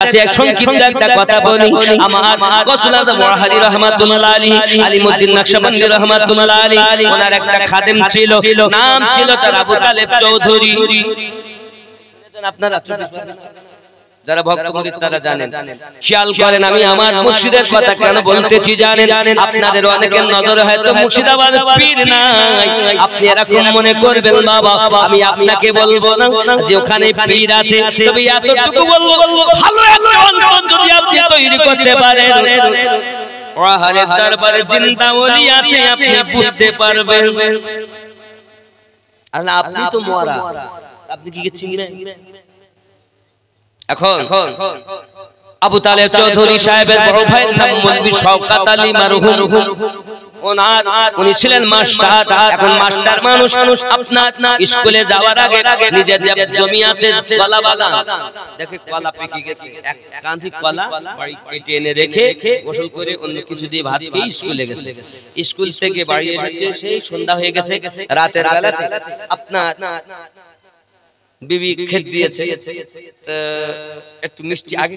আছে এক সংক্ষিপ্ত একটা কথা বলি। আমার গজলাদ মুরাহারি রাহমাতুল্লাহ আলাইহি, আলিমউদ্দিন নকশবন্দি রাহমাতুল্লাহ আলাইহি, ওনার একটা খাদেম ছিল, নাম ছিল তার আবু তালেব চৌধুরী। শুনেছেন আপনারা? যারা ভক্ত মুরিদ তারা জানেন। খেয়াল করেন, আমি আমার মুর্শিদের কথা কেন বলতেছি জানেন? আপনাদের অনেকের নজরে হয়তো মুর্শিদাবাদ পীর নাই, আপনি এরকম মনে করবেন বাবা আমি আপনাকে বলবো না যে ওখানে পীর আছে, তবে এতটুকু বলবো ভালো একটা অন্তর যদি আপনি তৈরি করতে পারেন, ওয়াহালের দরবারে জিন্দা ওলি আছে আপনি বুঝতে পারবেন। আর না আপনি তো মরা, আপনি কি চিনবেন? এখন আবু তালেব চৌধুরী সাহেবের বড় ভাইয়ের নাম মৌলভী শওকত আলী মারহুম। উনি ছিলেন মাস্টার। এখন মাস্টার মানুষ আপনার স্কুলে যাওয়ার আগে নিজের যে জমি আছে কলা বাগান, দেখে কলা পেকে গেছে, এক কাঁধি কলা বাড়ি কেটে এনে রেখে গোসল করে অন্য কিছু দিয়ে ভাত খেয়ে স্কুলে গেছে। স্কুল থেকে বাড়ি এসেছে সেই সন্ধ্যা হয়ে গেছে। রাতের বেলা আপনার বিবি খেত দিয়েছে একটু মিষ্টি, আগে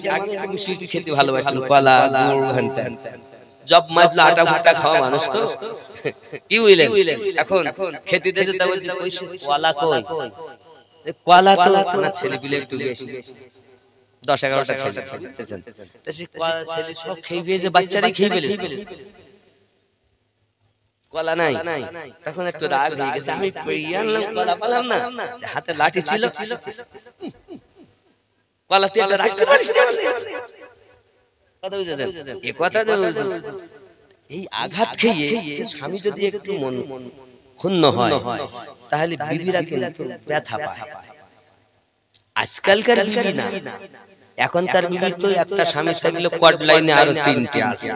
মিষ্টি খেতে ভালোবাসতেন, কলা গুড় ঘন্টা জব মাজলা আটা ভুট্টা খাওয়া মানুষ তো, কি বুঝলেন? এখন খেতে দিয়েছে, তা বলছে কলা কই? কলা তো না ছেলে পিলে একটু বেশি, 10-11টা ছেলে ছেলে সব খেয়ে ফেলেছে, বাচ্চারাই খেয়ে ফেলেছে, কলা নাই। তখন একটু রাগ হয়ে গেছে, আমি পেরিয়ে আনলাম কলা পেলাম না, হাতে লাঠি ছিল, কলাতে একটা রাখতে পারিস না, কথা বুঝেছেন? এ কথা এই আঘাত খেয়ে স্বামী যদি একটু মন ক্ষুণ্ণ হয় তাহলে বিবিরা কিন্তু ব্যথা পায়। আজকালকার বিবি না, এখনকার বিবি তো একটা স্বামী থাকলে কোয়াড লাইনে আরো 3টে আছে।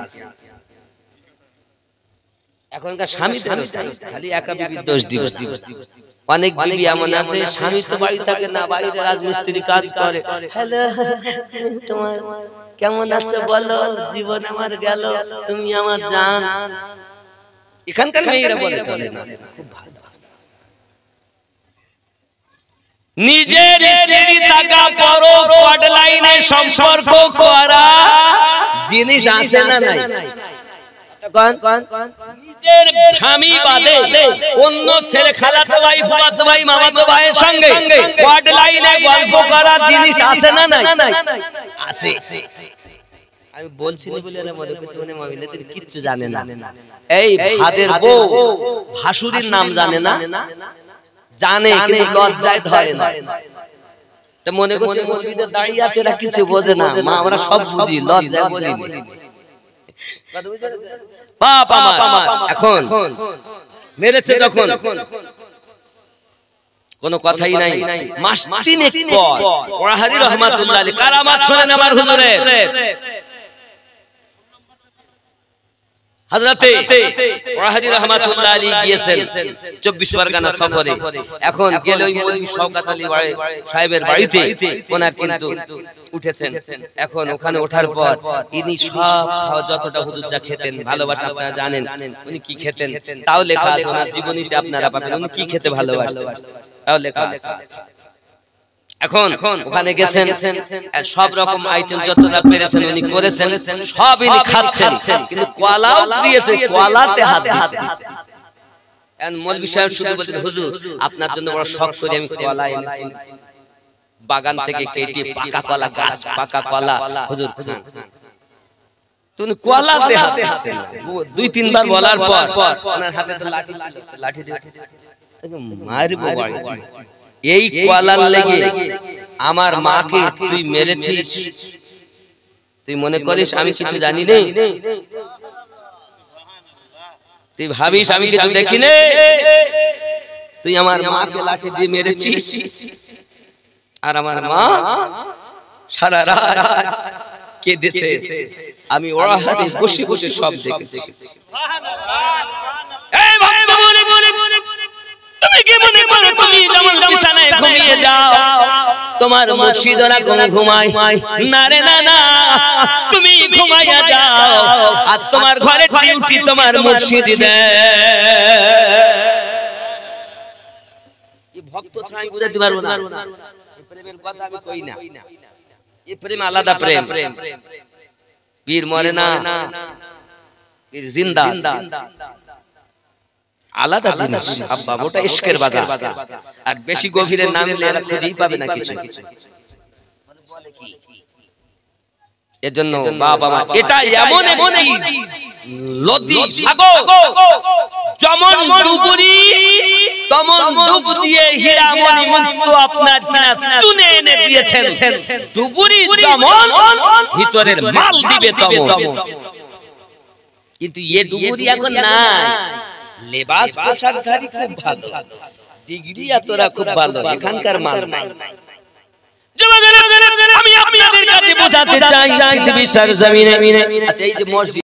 এখনকার স্বামী খালি একা বিবির দোষ দিবে। অনেক বিবি এমন আছে স্বামী তো বাড়ি থাকে না, বাইরে রাজমিস্ত্রি কাজ করে, হ্যালো তোমার কেমন আছো বলো, জীবন আমার গেল, তুমি আমার জান। এখানকার মেয়েরা বলে চলে না, খুব ভালো। নিজের স্ত্রী থাকা পরও কোয়াড লাইনে সম্পর্ক করা জিনিস আছে না নাই? নিজের স্বামী বাদে অন্য ছেলে, খালাতো ভাই, ফুফাতো ভাই, মামাতো ভাইয়ের সঙ্গে কোয়াড লাইনে গল্প করার জিনিস আছে না নাই? আছে। আমি বলছি না বলে এরা মনে করছে মানে মহিলাদের কিচ্ছু জানে না। এই ভাদের বউ ভাসুরীর নাম জানে না, জানে কিন্তু লজ্জায় ধরে না। তো মনে করছে মসজিদে দাঁড়িয়ে আছে এরা কিছু বোঝে না, মা আমরা সব বুঝি, লজ্জায় বলিনি। বাপ আমার এখন মেরেছে যখন কোনো কথাই নাই। মাস 3 পর মুরাহারি রাহমাতুল্লাহ আলাইহি কারামাত শোনেন আমার হুজুরের, হযরতে মুরাহারি রাহমাতুল্লাহ আলাইহি গিয়েছেন 24 পরগনা সফরে। এখন গেলে ওই মৌলভী শওকত আলী সাহেবের বাড়িতে ওনার কিন্তু উঠেছেন। এখন ওখানে ওঠার পর ইনি সব খাওয়া যতটা হুজুর যা খেতেন ভালোবাসা আপনারা জানেন, উনি কি খেতেন তাও লেখা আছে ওনার জীবনীতে, আপনারা পাবেন উনি কি খেতে ভালোবাসতেন তাও লেখা আছে। এখন ওখানে গেছেন, সব রকম আইটেম যতটা পেরেছেন উনি করেছেন, সব ইনি খাচ্ছেন, কিন্তু কলাও দিয়েছে, কলাতে হাত দিয়েছে। মৌলভী সাহেব শুধু বলতেন হুজুর আপনার জন্য বড় শখ করে আমি কলা এনেছি, বাগান থেকে কেটে পাকা কলা গাছ, পাকা কলা হুজুর খান। তুমি কলাতে হাত দিয়েছেন 2-3 বার বলার পর ওনার হাতে তো লাঠি ছিল, লাঠি দিয়ে তাকে মারবো বাড়িতে। এই কলার লেগে আমার মাকে তুই মেরেছিস, তুই মনে করিস আমি কিছু জানি না? তুই ভাবিস আমি কিছু দেখি না? তুই আমার মাকে লাঠি দিয়ে মেরেছিস, আর আমার মা সারা রাত কেঁদেছে, আমি ওরা হাতে বসে বসে সব দেখেছি। এই ভক্ত বলে তুমি কি মনে করো তুমি যেমন বিছানায় ঘুমিয়ে যাও তোমার মুর্শিদ এরকম ঘুমায় না রে? না না, তুমি ঘুমাইয়া যাও আর তোমার ঘরে ডিউটি তোমার মুর্শিদ দেয়। এই ভক্ত ছাই বুঝাতে পারবো না, এই প্রেমের কথা আমি কই না। ये प्रेम आलादा प्रेम पीर मरे ना पीर जिंदा আলাদা জিনিস আব্বা ওটা ইশকের বাজার আর বেশি গভীরে নাম নিলে এরা খুঁজেই পাবে না কিছু বলে কি এজন্য বাবা মা এটা এমন একটি নদী সাগর যেমন ডুবুরি তেমন ডুব দিয়ে হীরা মণি মুক্ত আপনার কিনা চুনে এনে দিয়েছেন ডুবুরি যেমন ভিতরের মাল দিবে তেমন কিন্তু এই ডুবুরি এখন নাই লেবাস পোশাকধারী খুব ভালো ডিগ্রি এতরা খুব ভালো এখানকার মাল নাই আমি আপনাদের কাছে বোঝাতে চাই পৃথিবীর সরজমিনে আচ্ছা এই যে মসজিদ